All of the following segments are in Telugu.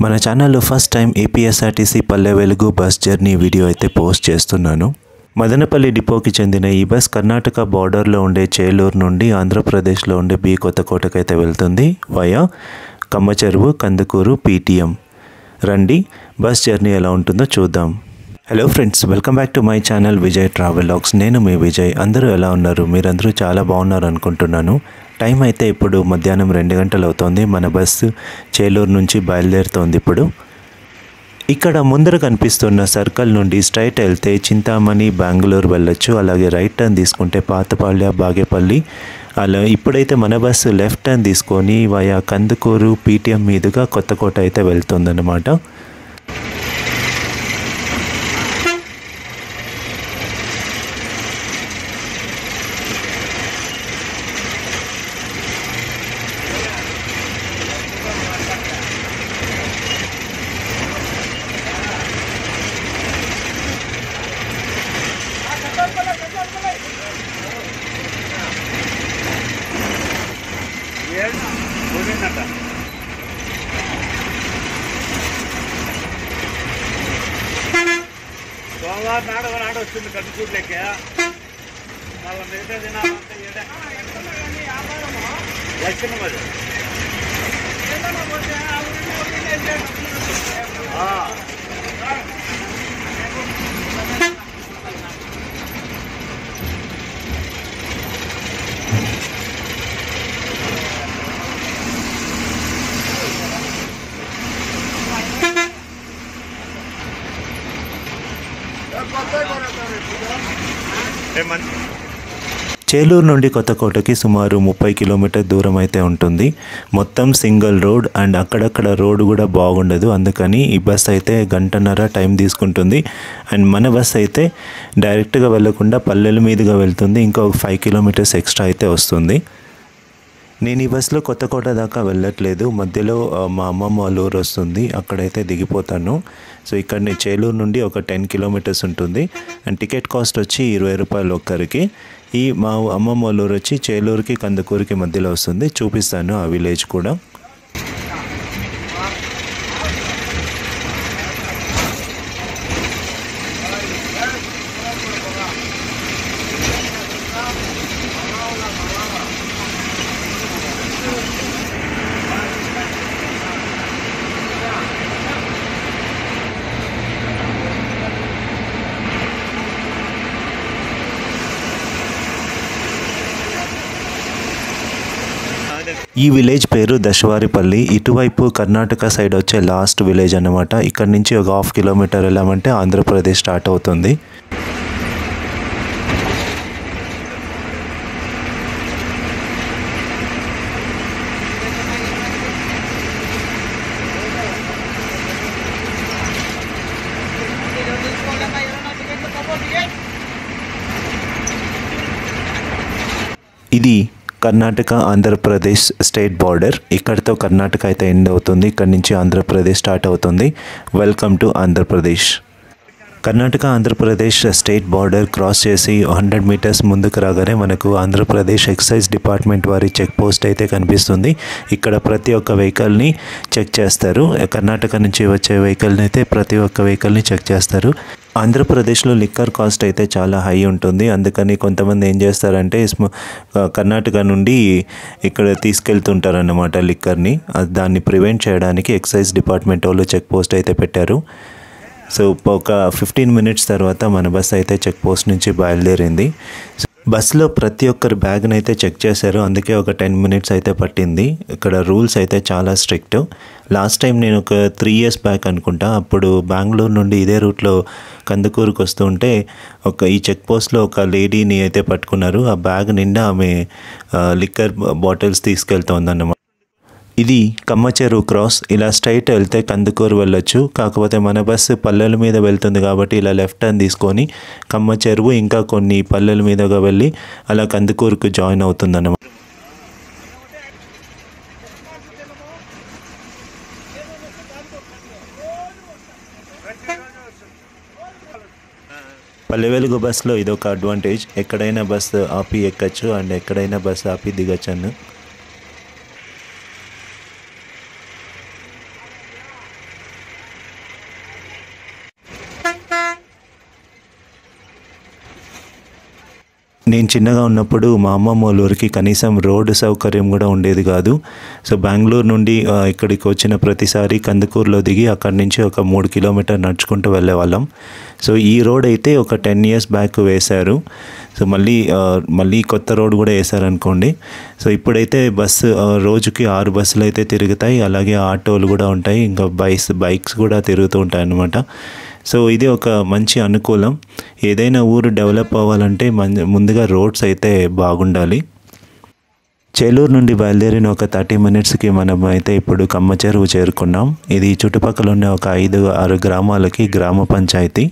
మన ఛానల్లో first time APSRTC Palle Velugu bus journey video అయితే పోస్ట్ చేస్తున్నాను. మదనపల్లి డిపోకి చెందిన ఈ బస్ కర్ణాటక బార్డర్లో ఉండే చేలూరు నుండి ఆంధ్రప్రదేశ్లో ఉండే బి కొత్తకోటకైతే వెళ్తుంది వయా కమ్మచెరువు కందుకూరు పీటీఎం. రండి బస్ జర్నీ ఎలా ఉంటుందో చూద్దాం. Hello friends, welcome back to my channel Vijay travelogues. నేను మీ విజయ్. అందరూ ఎలా ఉన్నారు? మీరందరూ చాలా బాగున్నారు అనుకుంటున్నాను. టైం అయితే ఇప్పుడు మధ్యాహ్నం 2 గంటలు అవుతోంది. మన బస్సు చేలూరు నుంచి బయలుదేరుతోంది. ఇప్పుడు ఇక్కడ ముందర కనిపిస్తున్న సర్కిల్ నుండి స్ట్రైట్ వెళ్తే చింతామణి బెంగళూరు వెళ్ళొచ్చు. అలాగే రైట్ టర్న్ తీసుకుంటే పాతపాళ్య బాగేపల్లి. అలా ఇప్పుడైతే మన బస్సు లెఫ్ట్ టర్న్ తీసుకొని వయా కందుకూరు పీటీఎం మీదుగా కొత్తకోట అయితే వెళ్తుందన్నమాట. సోమవారం నాడు వచ్చింది కందుకూరులోకి. మళ్ళీ మిగతా దినాలంతా వచ్చింది మరి. చేలూరు నుండి కొత్తకోటకి సుమారు 30 కిలోమీటర్ దూరం అయితే ఉంటుంది. మొత్తం సింగిల్ రోడ్ అండ్ అక్కడక్కడ రోడ్ కూడా బాగుండదు. అందుకని ఈ బస్ అయితే 1.5 గంట టైం తీసుకుంటుంది. అండ్ మన బస్ అయితే డైరెక్ట్గా వెళ్ళకుండా పల్లెల మీదుగా వెళ్తుంది. ఇంకో 5 కిలోమీటర్స్ ఎక్స్ట్రా అయితే వస్తుంది. నేను ఈ బస్సులో కొత్తకోట దాకా వెళ్ళట్లేదు. మధ్యలో మా అమ్మమ్మ వాళ్ళ ఊరు వస్తుంది, అక్కడైతే దిగిపోతాను. సో ఇక్కడ నేను చేలూరు నుండి ఒక 10 కిలోమీటర్స్ ఉంటుంది. అండ్ టికెట్ కాస్ట్ వచ్చి 20 రూపాయలు ఒక్కరికి. ఈ మా అమ్మమ్మ వాళ్ళ ఊరు వచ్చి చేలూరుకి కందుకూరుకి మధ్యలో వస్తుంది. చూపిస్తాను ఆ విలేజ్ కూడా. ఈ విలేజ్ పేరు దశవారిపల్లి. ఇటువైపు కర్ణాటక సైడ్ వచ్చే లాస్ట్ విలేజ్ అన్నమాట. ఇక్కడ నుంచి ఒక 1/2 కిలోమీటర్ వెళ్ళామంటే ఆంధ్రప్రదేశ్ స్టార్ట్ అవుతుంది. ఇది కర్ణాటక ఆంధ్రప్రదేశ్ స్టేట్ బార్డర్. ఇక్కడితో కర్ణాటక అయితే ఎండ్ అవుతుంది. ఇక్కడ నుంచి ఆంధ్రప్రదేశ్ స్టార్ట్ అవుతుంది. Welcome to Andhra Pradesh. Karnataka Andhra Pradesh state border cross చేసి 100 మీటర్స్ ముందుకు రాగానే మనకు ఆంధ్రప్రదేశ్ ఎక్సైజ్ డిపార్ట్మెంట్ వారి చెక్ పోస్ట్ అయితే కనిపిస్తుంది. ఇక్కడ ప్రతి ఒక్క వెహికల్ని చెక్ చేస్తారు. కర్ణాటక నుంచి వచ్చే వెహికల్ని అయితే ప్రతి ఒక్క వెహికల్ని చెక్ చేస్తారు. ఆంధ్రప్రదేశ్లో లిక్కర్ కాస్ట్ అయితే చాలా హై ఉంటుంది. అందుకని కొంతమంది ఏం చేస్తారంటే కర్ణాటక నుండి ఇక్కడ తీసుకెళ్తుంటారన్నమాట లిక్కర్ని. దాన్ని ప్రివెంట్ చేయడానికి ఎక్సైజ్ డిపార్ట్మెంట్ వాళ్ళు చెక్ పోస్ట్ అయితే పెట్టారు. సో ఒక 15 మినిట్స్ తర్వాత మన బస్ అయితే చెక్ పోస్ట్ నుంచి బయలుదేరింది. బస్సులో ప్రతి ఒక్కరి బ్యాగ్ని అయితే చెక్ చేశారు. అందుకే ఒక 10 మినిట్స్ అయితే పట్టింది. ఇక్కడ రూల్స్ అయితే చాలా స్ట్రిక్ట్. లాస్ట్ టైం నేను ఒక 3 ఇయర్స్ బ్యాక్ అనుకుంటా, అప్పుడు బెంగళూరు నుండి ఇదే రూట్లో కందుకూరుకు వస్తుంటే ఈ చెక్ పోస్ట్లో ఒక లేడీని అయితే పట్టుకున్నారు. ఆ బ్యాగ్ నిండా ఆమె లిక్కర్ బాటిల్స్ తీసుకెళ్తోందన్నమాట. ఇది కమ్మచెరువు క్రాస్. ఇలా స్ట్రైట్ వెళ్తే కందుకూరు వెళ్ళొచ్చు. కాకపోతే మన బస్సు పల్లెల మీద వెళ్తుంది కాబట్టి ఇలా లెఫ్ట్ టర్న్ తీసుకొని కమ్మచెరువు ఇంకా కొన్ని పల్లెల మీదగా వెళ్ళి అలా కందుకూరుకు జాయిన్ అవుతుందన్నమాట. పల్లె వెలుగు బస్సులో ఇదొక అడ్వాంటేజ్. ఎక్కడైనా బస్సు ఆపి ఎక్కచ్చు అండ్ ఎక్కడైనా బస్సు ఆపి దిగచ్చు. నేను చిన్నగా ఉన్నప్పుడు మా అమ్మమ్మ వాళ్ళ ఊరికి కనీసం రోడ్డు సౌకర్యం కూడా ఉండేది కాదు. సో బెంగళూరు నుండి ఇక్కడికి వచ్చిన ప్రతిసారి కందుకూరులో దిగి అక్కడి నుంచి ఒక 3 కిలోమీటర్ నడుచుకుంటూ వెళ్ళేవాళ్ళం. సో ఈ రోడ్ అయితే ఒక 10 years బ్యాక్ వేశారు. సో మళ్ళీ కొత్త రోడ్ కూడా వేశారనుకోండి. సో ఇప్పుడైతే రోజుకి 6 బస్సులు అయితే తిరుగుతాయి. అలాగే ఆటోలు కూడా ఉంటాయి, ఇంకా బైక్స్ కూడా తిరుగుతూ ఉంటాయి అన్నమాట. సో ఇది ఒక మంచి అనుకూలం. ఏదైనా ఊరు డెవలప్ అవ్వాలంటే ముందుగా రోడ్స్ అయితే బాగుండాలి. చేలూరు నుండి బయలుదేరిన ఒక 30 minutesకి మనం అయితే ఇప్పుడు కమ్మ చెరువు చేరుకున్నాం. ఇది చుట్టుపక్కల ఉన్న ఒక 5-6 గ్రామాలకి గ్రామ పంచాయతీ.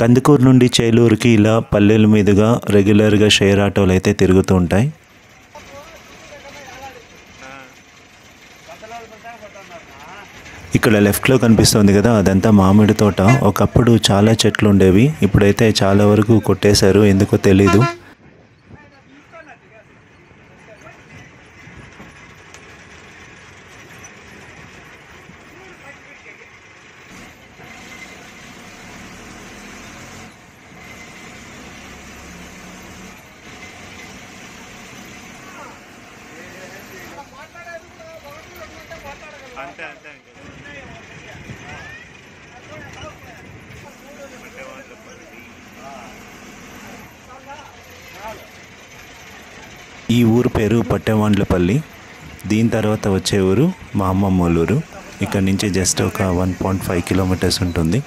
కందుకూరు నుండి చేలూరుకి ఇలా పల్లెల మీదుగా రెగ్యులర్గా షేర్ ఆటోలు అయితే తిరుగుతూ ఉంటాయి. ఇక్కడ లెఫ్ట్లో కనిపిస్తుంది కదా, అదంతా మామిడి తోట. ఒకప్పుడు చాలా చెట్లు ఉండేవి, ఇప్పుడైతే చాలా వరకు కొట్టేశారు, ఎందుకో తెలీదు. ఈ ఊరు పేరు పట్టెవాండ్లపల్లి. దీని తర్వాత వచ్చే ఊరు మా అమ్మమ్మ ఊరు. ఇక్కడ నుంచి జస్ట్ ఒక 1.5 kilometers ఉంటుంది.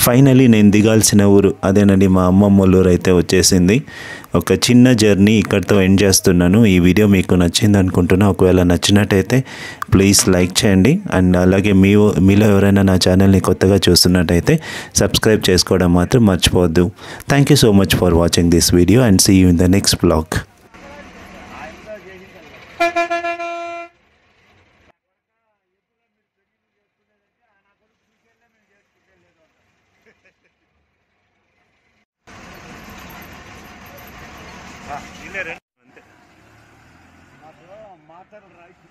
ఫైనలీ నేను దిగాల్సిన ఊరు అదేనండి, మా అమ్మమ్మ ఊరు అయితే వచ్చేసింది. ఒక చిన్న జర్నీ ఇక్కడితో ఎండ్ చేస్తున్నాను. ఈ వీడియో మీకు నచ్చింది అనుకుంటున్నా. ఒకవేళ నచ్చినట్టయితే ప్లీజ్ లైక్ చేయండి. అండ్ అలాగే మీలో ఎవరైనా నా ఛానల్ని కొత్తగా చూస్తున్నట్టయితే సబ్స్క్రైబ్ చేసుకోవడం మాత్రం మర్చిపోవద్దు. Thank you so much for watching this video and see you in the next blog. మాట్లాడు రైతు